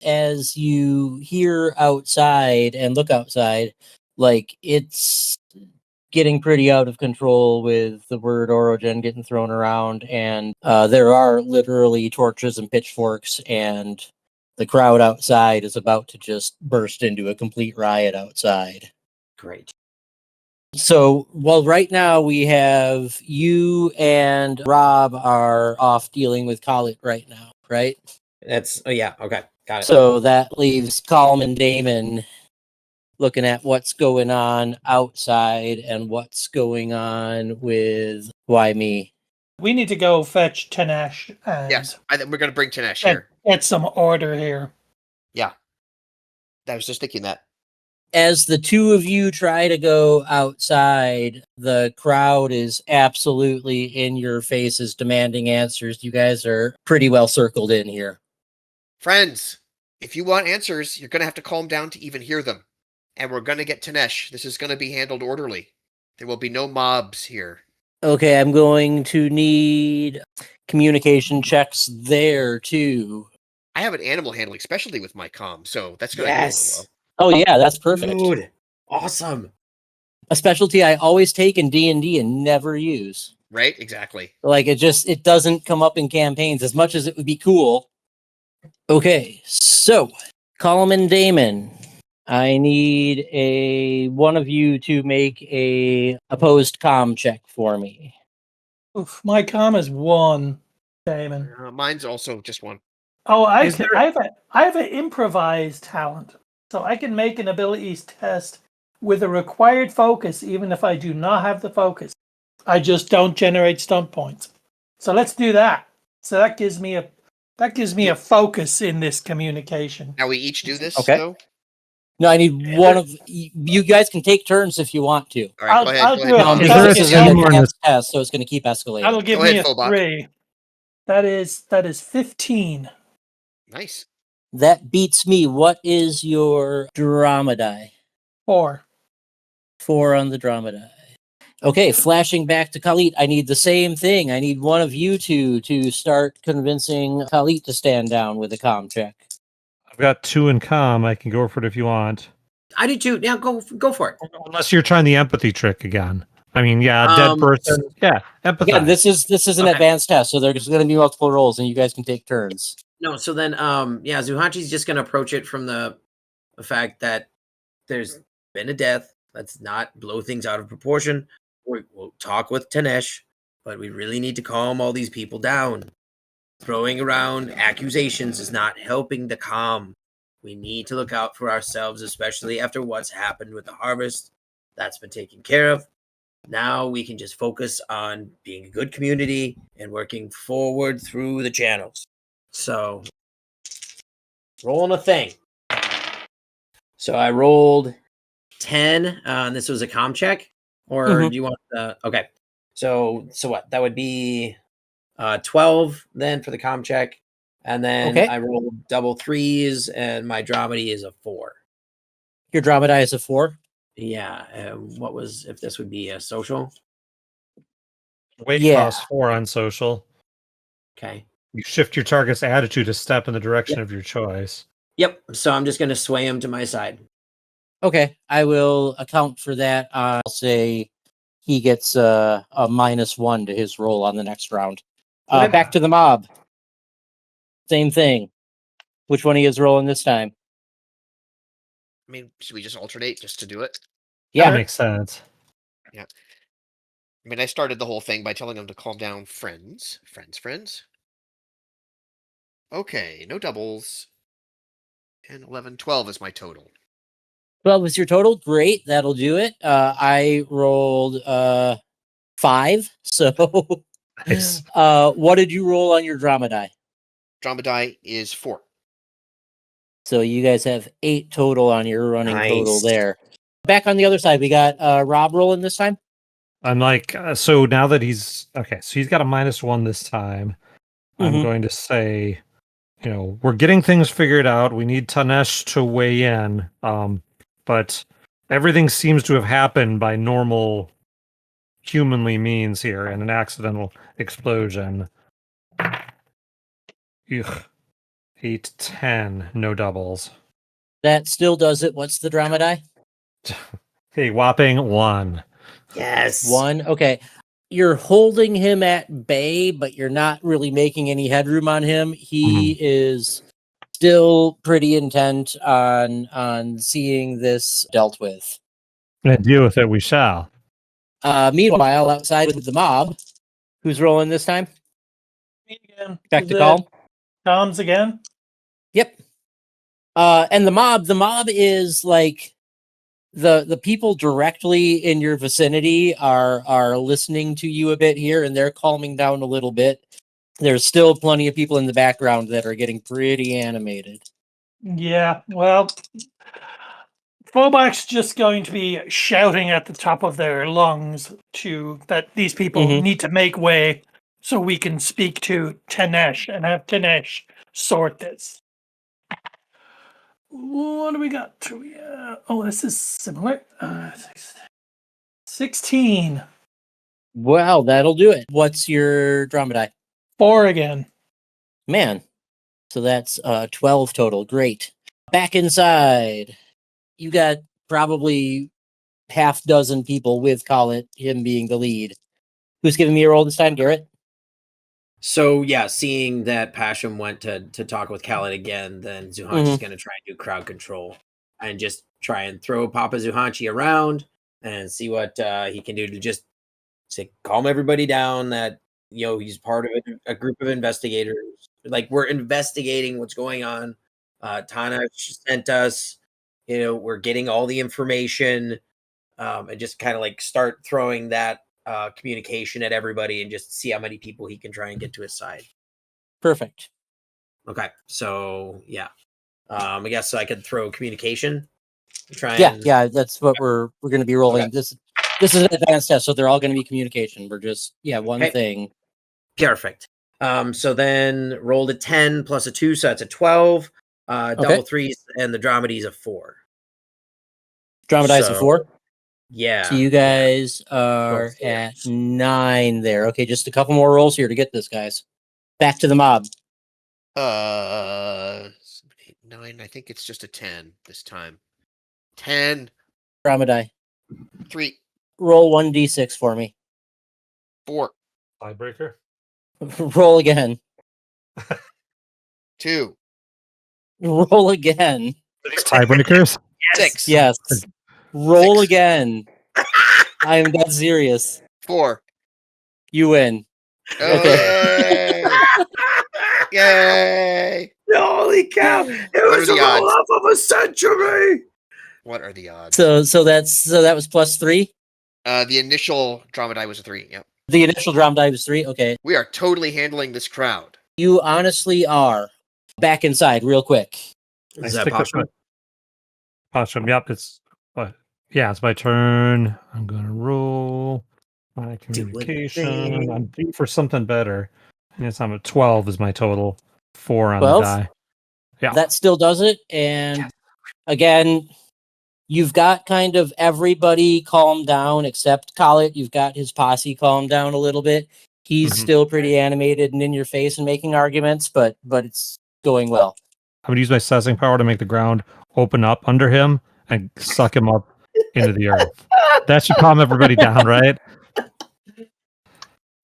As you hear outside and look outside, like it's getting pretty out of control with the word Orogen getting thrown around, and there are literally torches and pitchforks, and the crowd outside is about to just burst into a complete riot outside. Great. So, right now we have you and Rob are off dealing with Collet right now, right? Yeah, okay, got it. So that leaves Colm and Damon looking at what's going on outside and what's going on with Why Me. We need to go fetch Tanesh. Yes, I think we're going to bring Tanesh here. Get some order here. Yeah. I was just thinking that. As the two of you try to go outside, the crowd is absolutely in your faces demanding answers. You guys are pretty well circled in here. Friends, if you want answers, you're going to have to calm down to even hear them. And we're going to get Tanesh. This is going to be handled orderly. There will be no mobs here. Okay, I'm going to need communication checks there, too. I have an animal handling specialty with my comm, so that's going to Yes. go well. Oh, yeah, that's perfect. Dude, awesome. A specialty I always take in D&D and never use. Right? Exactly. Like, it doesn't come up in campaigns as much as it would be cool. Okay, so, Coleman Damon, I need one of you to make a opposed comm check for me. Oof, my comm is 1, Damon. Mine's also just 1. Oh, I have an improvised talent, so I can make an abilities test with a required focus, even if I do not have the focus. I just don't generate stunt points. So let's do that. So that gives me a focus in this communication. Now we each do this, Okay. though? No, I need one of you guys can take turns if you want to. All right, go ahead. I'll Go do ahead. it. Because That'll this is give an me- advanced test, so it's going to keep escalating. That'll give Go me ahead, a Phobak. 3. That is 15. Nice. That beats me. What is your drama die? 4. 4 on the drama die. Okay, flashing back to Khalid. I need the same thing. I need one of you two to start convincing Khalid to stand down with a comm check. I've got 2 in comm. I can go for it if you want. I do too. Yeah, go for it. Unless you're trying the empathy trick again. I mean, yeah, dead person. Yeah, empathize. Again, this is an Okay. advanced test, so there's going to be multiple rolls, and you guys can take turns. No, so then yeah, Zuhachi's just gonna approach it from the fact that there's been a death. Let's not blow things out of proportion. We'll talk with Tanesh, but we really need to calm all these people down. Throwing around accusations is not helping the calm. We need to look out for ourselves, especially after what's happened with the harvest. That's been taken care of. Now we can just focus on being a good community and working forward through the channels. So, rolling a thing. So I rolled 10, and this was a comm check, or do you want the? Okay, so what? That would be 12 then for the comm check, and then Okay. I rolled double 3s, and my dramedy is a 4. Your drama die is a 4. Yeah. What was if this would be a social? Weight Yeah. costs 4 on social. Okay. You shift your target's attitude to step in the direction of your choice. Yep. So I'm just gonna sway him to my side. Okay, I will account for that. I'll say he gets a -1 to his roll on the next round. Okay. Back to the mob. Same thing. Which one he is rolling this time? I mean, should we just alternate just to do it? Yeah. That makes sense. I mean, I started the whole thing by telling them to calm down, friends. Friends. Okay, no doubles. 10, 11, 12 is my total. 12 was your total. Great, that'll do it. I rolled 5. So, Nice. what did you roll on your drama die? Drama die is 4. So you guys have 8 total on your running total Nice. there. Back on the other side, we got Rob rolling this time. I'm like, so now that he's okay, so he's got a -1 this time. I'm Mhm. going to say, we're getting things figured out. We need Tanesh to weigh in. But everything seems to have happened by normal humanly means here and an accidental explosion. Ugh. 8, 10, no doubles. That still does it. What's the drama die? Hey, whopping 1. Yes. 1. Okay. You're holding him at bay, but you're not really making any headroom on him. He is still pretty intent on seeing this dealt with. And deal with it we shall. Meanwhile, outside with the mob, who's rolling this time? Me again. Back Is to it call. Comms again. Yep. And the mob is like the people directly in your vicinity are listening to you a bit here, and they're calming down a little bit. There's still plenty of people in the background that are getting pretty animated. Yeah. Well, Phobak's just going to be shouting at the top of their lungs that these people need to make way so we can speak to Tanesh and have Tanesh sort this. What do we got? This is similar. 16. Wow, that'll do it. What's your drama die? 4 again. Man. So that's 12 total. Great. Back inside. You got probably half dozen people with Collet, him being the lead. Who's giving me a roll this time, Garrett? So yeah, seeing that Pasham went to talk with Khaled again, then Zuhanchi is going to try and do crowd control and just try and throw Papa Zuhanchi around and see what he can do to just say, calm everybody down. That he's part of a group of investigators. Like, we're investigating what's going on. Tana sent us. We're getting all the information, and just kind of like start throwing that communication at everybody and just see how many people he can try and get to his side. Perfect. Okay, so yeah, I guess I could throw communication. Yeah, that's what we're going to be rolling. Okay. This is an advanced test, so they're all going to be communication. We're just one thing. Perfect. So then rolled a 10 plus a 2, so that's a 12. Double threes, and the dramedy is a 4. Dramedy is a 4? Yeah. So you guys are at 9 there. Okay, just a couple more rolls here to get this, guys. Back to the mob. 7, 8, 9. I think it's just a 10 this time. 10. Dramedy. 3. Roll 1d6 for me. 4. Tiebreaker. Roll again. 2. Roll again. Tiebreakers. 6. Yes. Roll 6. again. I am that serious. 4. You win. Okay. Yay! Holy cow! It was the roll-up of a century. What are the odds? So that was +3. The initial drama die was a 3. Yep. The initial drama die was 3. Okay. We are totally handling this crowd. You honestly are. Back inside, real quick. Is that Pasham? Pasham. Yep. It's my turn. I'm gonna roll my communication. I'm due for something better. And I'm at 12 is my total. 4 on 12? the die. Yeah. That still does it. And again, you've got kind of everybody calmed down except Collet. You've got his posse calmed down a little bit. He's still pretty animated and in your face and making arguments, but it's going well. I'm gonna use my sensing power to make the ground open up under him and suck him up into the earth. That should calm everybody down, right?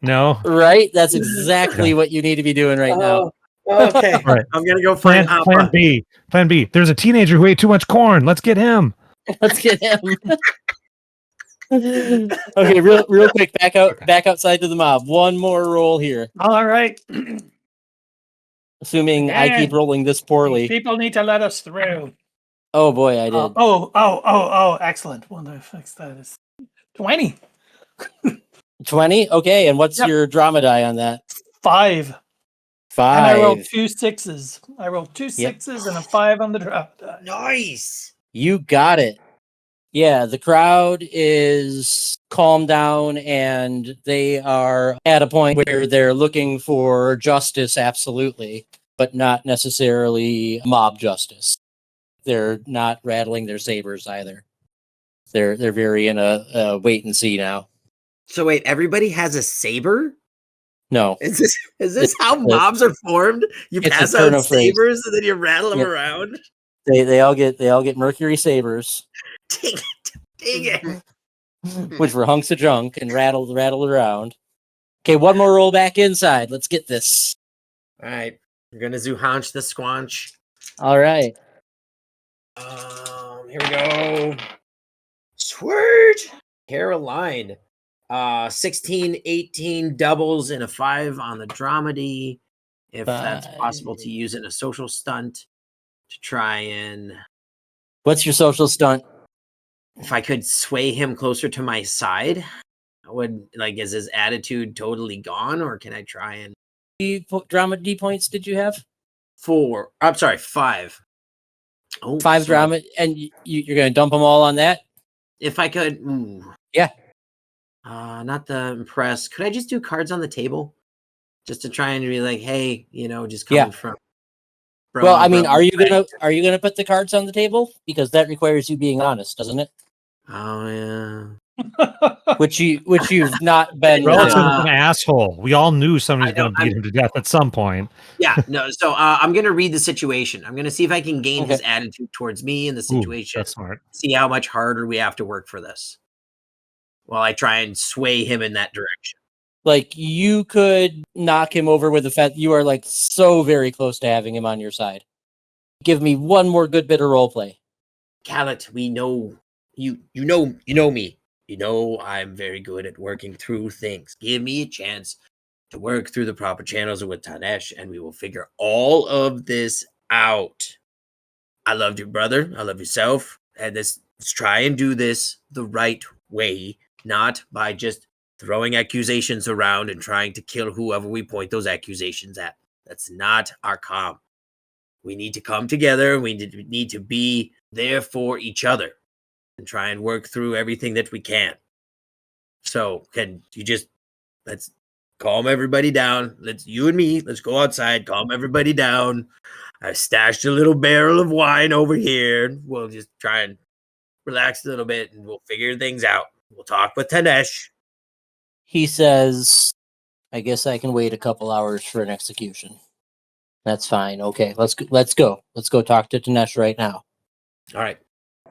No? Right? That's exactly what you need to be doing right now. Okay. All right. I'm gonna go Plan B. Plan B. There's a teenager who ate too much corn. Let's get him. Let's get him. Okay, real quick, back outside to the mob. One more roll here. All right. Assuming I keep rolling this poorly. People need to let us through. Oh boy, I did. Excellent. Wonder if that is 20. 20? Okay, and what's your drama die on that? 5. 5. And I rolled 2 6s. I rolled 2 6s and a 5 on the drop die. Nice. You got it. Yeah, the crowd is calmed down and they are at a point where they're looking for justice, absolutely, but not necessarily mob justice. They're not rattling their sabers either. They're very in a wait and see now. So wait, everybody has a saber? No. Is this how mobs are formed? You pass out sabers and then you rattle them around? They all get Mercury sabers. Dang it. Which were hunks of junk and rattled around. Okay, one more roll back inside. Let's get this. All right. We're gonna Zuhanch the Squanch. All right. Here we go. Sweet. Caroline. 16, 18 doubles and a 5 on the dramedy. If that's possible to use in a social stunt to try and... What's your social stunt? If I could sway him closer to my side, is his attitude totally gone, or can I try and... Dramedy points did you have? 4. I'm sorry, 5. Oh, 5 drama, and you're going to dump them all on that? If I could, ooh. Yeah. Not the impress. Could I just do cards on the table, just to try and be like, hey, just coming from. Well, I mean, are you gonna put the cards on the table? Because that requires you being honest, doesn't it? Oh yeah. which you've not been. Relative is an asshole. We all knew somebody's going to beat him to death at some point. Yeah, no. So I'm going to read the situation. I'm going to see if I can gain Okay. his attitude towards me and the situation. That's smart. See how much harder we have to work for this, while I try and sway him in that direction. Like, you could knock him over with the fact you are like so very close to having him on your side. Give me one more good bit of role play. Callet, we know you know me. You know I'm very good at working through things. Give me a chance to work through the proper channels with Tanesh, and we will figure all of this out. I loved your brother. I love yourself. And let's try and do this the right way, not by just throwing accusations around and trying to kill whoever we point those accusations at. That's not our comm. We need to come together. We need to be there for each other and try and work through everything that we can. So can you let's calm everybody down. You and me, let's go outside, calm everybody down. I stashed a little barrel of wine over here. We'll just try and relax a little bit and we'll figure things out. We'll talk with Tanesh. He says, I guess I can wait a couple hours for an execution. That's fine. Okay, let's go. Let's go talk to Tanesh right now. All right.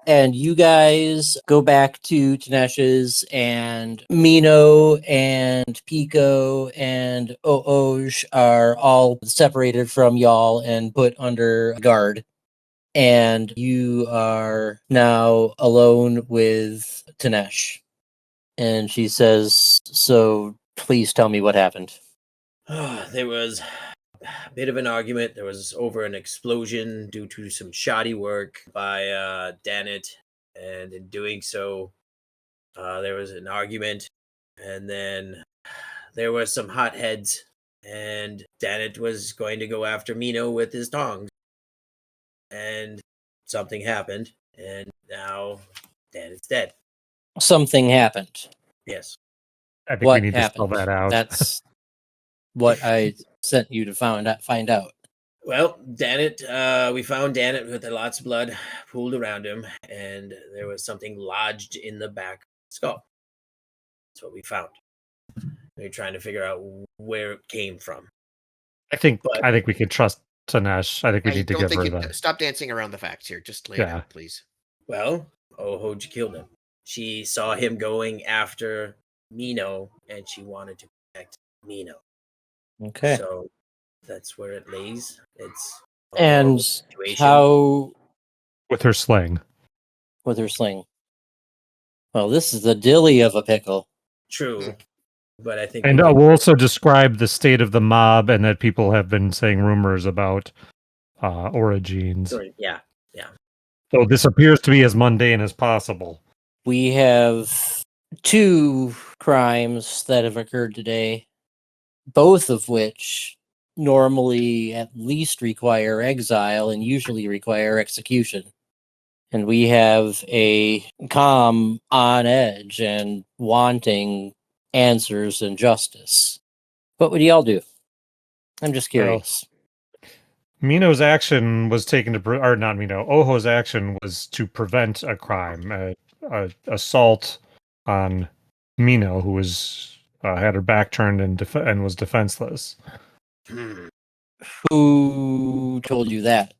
And you guys go back to Tanesh's, and Mino and Pico and Ooj are all separated from y'all and put under guard. And you are now alone with Tanesh. And she says, so please tell me what happened. There was a bit of an argument. There was over an explosion due to some shoddy work by Danit. And in doing so, there was an argument. And then there were some hotheads. And Danit was going to go after Mino with his tongs. And something happened. And now Danit's dead. Something happened. Yes. I think we need to spell that out. That's what I sent you to find out. Well, Danit, we found Danit with lots of blood pooled around him, and there was something lodged in the back skull. That's what we found. We're trying to figure out where it came from. I think we could trust Tanesh. I think we need to give her that. Stop dancing around the facts here. Just lay it out, please. Well, Hoj killed him. She saw him going after Mino, and she wanted to protect Mino. Okay. So that's where it lays. It's and how with her sling. With her sling. Well, this is the dilly of a pickle. True. But I think and we'll also describe the state of the mob and that people have been saying rumors about origins. Yeah. So this appears to be as mundane as possible. We have 2 crimes that have occurred today, both of which normally at least require exile and usually require execution. And we have a comm on edge and wanting answers and justice. What would y'all do? I'm just curious. Mino's action was taken to, or not Mino, Oho's action was to prevent a crime, a assault on Mino, who was had her back turned and was defenseless. Who told you that?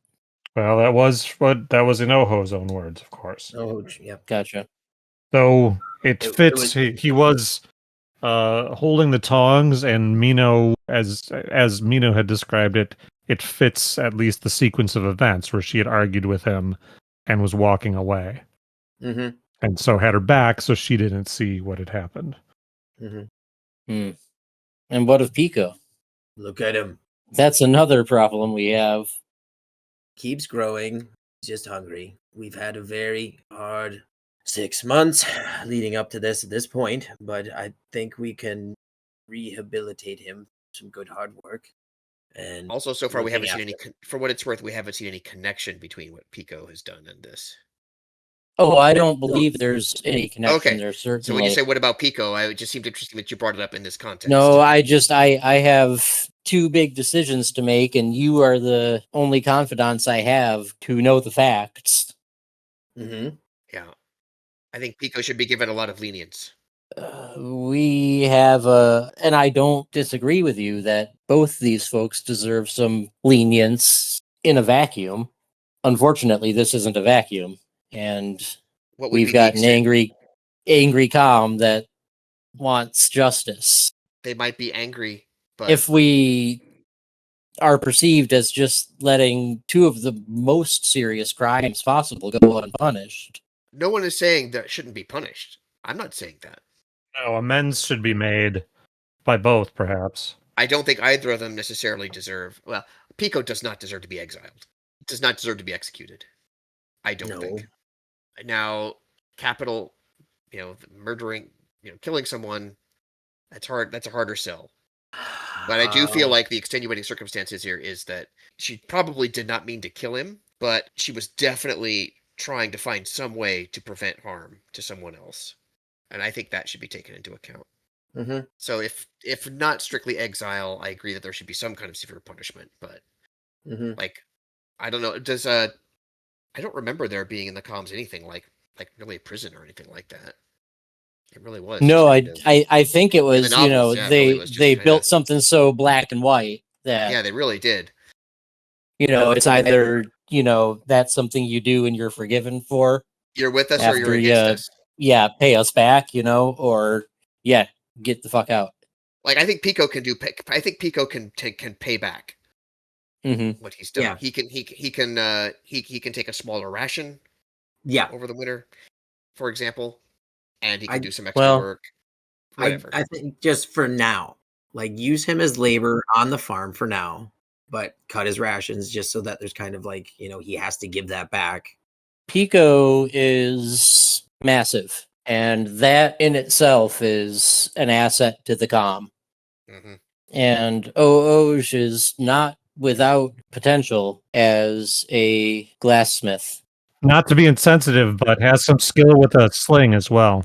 Well, that was in Oho's own words, of course. Oh, yep. Gotcha. So it fits. He was holding the tongs, and Mino, as Mino had described it, it fits at least the sequence of events where she had argued with him and was walking away. Mm-hmm. And so had her back, so she didn't see what had happened. Mm-hmm. And what of Pico? Look at him. That's another problem we have. Keeps growing. Just hungry. We've had a very hard 6 months leading up to this at this point, but I think we can rehabilitate him. Some good hard work. And Also, so far we looking haven't seen any. after- For what it's worth, we haven't seen any connection between what Pico has done and this. Oh, I don't believe there's any connection Okay. there. Certainly. So when you say what about Pico, it just seemed interesting that you brought it up in this context. No, I have two big decisions to make, and you are the only confidants I have to know the facts. Mhm. Yeah, I think Pico should be given a lot of lenience. We have and I don't disagree with you that both these folks deserve some lenience in a vacuum. Unfortunately, this isn't a vacuum, and What would we've be the got an extent? angry comm that wants justice. They might be angry, but If we are perceived as just letting two of the most serious crimes possible go unpunished. no one is saying that shouldn't be punished. I'm not saying that. No, amends should be made by both, perhaps. I don't think either of them necessarily deserve. Well, Pico does not deserve to be exiled. Does not deserve to be executed. I don't No. think. Now, capital, murdering, killing someone. That's hard. That's a harder sell. But I do feel like the extenuating circumstances here is that she probably did not mean to kill him, but she was definitely trying to find some way to prevent harm to someone else. And I think that should be taken into account. Mhm. So if not strictly exile, I agree that there should be some kind of severe punishment. But Mhm. like, I don't know. Does I don't remember there being in the comms anything like really a prison or anything like that. It really was. No, just kind of- I think it was, novels, yeah, it really was just they kinda- built something so black and white that, yeah, they really did. it's either, that's something you do and you're forgiven for You're with us or you're after against us. yeah, pay us back, or yeah, get the fuck out. Like I think Pico can do. I think Pico can pay back Mm-hmm. what he's done. Yeah. He can he can take a smaller ration Yeah. over the winter, for example, and he can I- do some extra well, work. Whatever. I think just for now, like use him as labor on the farm for now, but cut his rations just so that there's kind of like, he has to give that back. Pico is massive, and that in itself is an asset to the comm. hmm And Oj is not without potential as a glassmith. Not to be insensitive, but has some skill with a sling as well.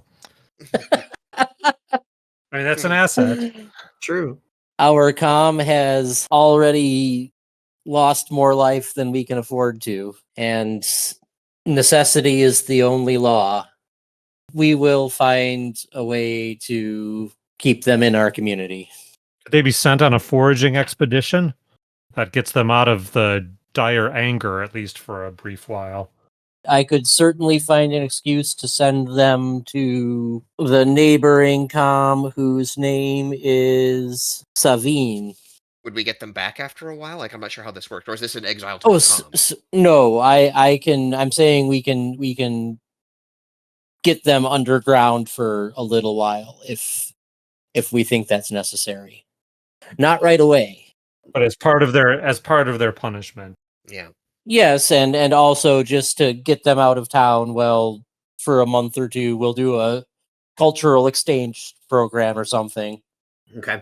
I mean, that's an asset. True. Our comm has already lost more life than we can afford to, and necessity is the only law. We will find a way to keep them in our community. Could they be sent on a foraging expedition? That gets them out of the dire anger, at least for a brief while. I could certainly find an excuse to send them to the neighboring comm, whose name is Savine. Would we get them back after a while? Like I'm not sure how this works. Or is this an exile to Oh the comm? no, I can. I'm saying we can get them underground for a little while if we think that's necessary. Not right away. But as part of their punishment. Yeah. Yes, and also just to get them out of town, well, for a month or two, we'll do a cultural exchange program or something, Okay.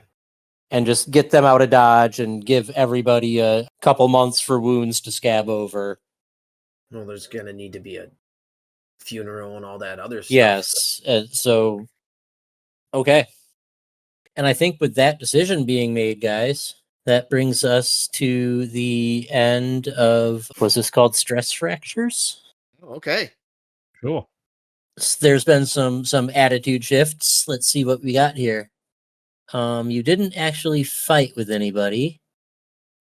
and just get them out of Dodge and give everybody a couple months for wounds to scab over. Well, there's going to need to be a funeral and all that other stuff. Yes, so, okay. And I think with that decision being made, guys, that brings us to the end of, was this called Stress Fractures? Okay. Cool. There's been some attitude shifts. Let's see what we got here. You didn't actually fight with anybody.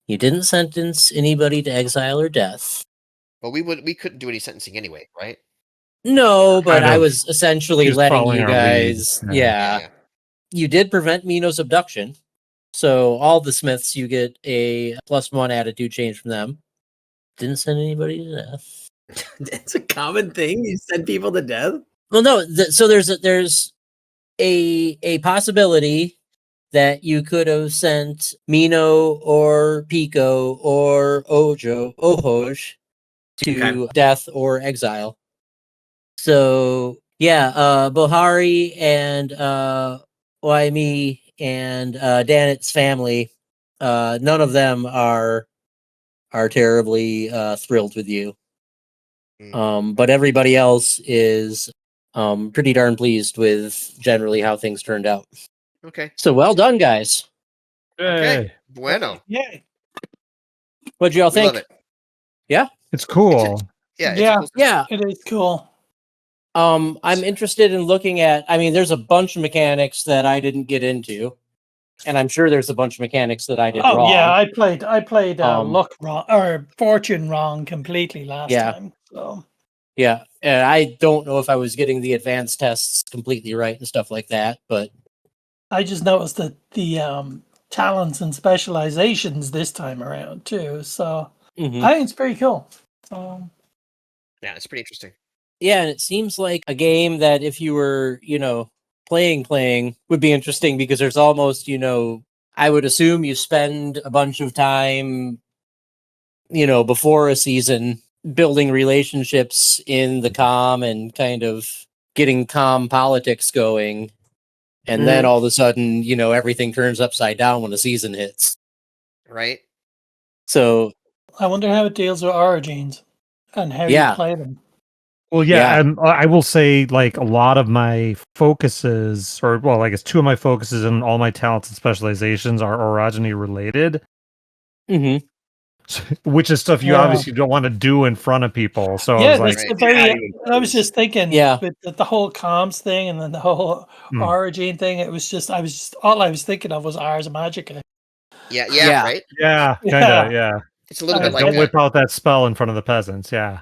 You didn't sentence anybody to exile or death. But we couldn't do any sentencing anyway, right? No, but Kind I of. was essentially Just letting following you our lead. guys. Yeah. Yeah. You did prevent Mino's abduction. So all the Smiths, you get a +1 attitude change from them. Didn't send anybody to death. It's a common thing. You send people to death. Well, no. So there's a possibility that you could have sent Mino or Pico or Ojoj to death or exile. So yeah, Bohari and Waimi and Danet's family none of them are terribly thrilled with you. But everybody else is pretty darn pleased with generally how things turned out. Okay. So well done, guys. Okay. Yay. Bueno. Yay. What'd y'all We think? love it. Yeah? It's cool. Yeah. It's Yeah. a cool Yeah. It is cool. I'm interested in looking at, I mean, there's a bunch of mechanics that I didn't get into, and I'm sure there's a bunch of mechanics that I did wrong. Yeah, I played Um, luck wrong or fortune wrong completely last Yeah. time. So Yeah, and I don't know if I was getting the advanced tests completely right and stuff like that, but I just noticed that the talents and specializations this time around too. So mhm. I think it's pretty cool. Yeah, it's pretty interesting. Yeah, and it seems like a game that if you were, playing would be interesting because there's almost, I would assume you spend a bunch of time, before a season building relationships in the comm and kind of getting comm politics going. And then all of a sudden, everything turns upside down when the season hits. Right? So I wonder how it deals with origins and how Yeah. you play them. Well, yeah, and I will say, like, a lot of my focuses, or, well, I guess two of my focuses and all my talents and specializations are orogeny related, mhm. which is stuff you Yeah. obviously don't want to do in front of people. So I Yeah, was like, that's Right. a very. not even I was close. just thinking, Yeah. with the whole comms thing and then the whole Hmm. origin thing. It was just, all I was thinking of was Ars Magica. Yeah. Yeah. Right. Yeah, kind Yeah. of, yeah. It's a little I bit was like Don't whip out that spell in front of the peasants, yeah.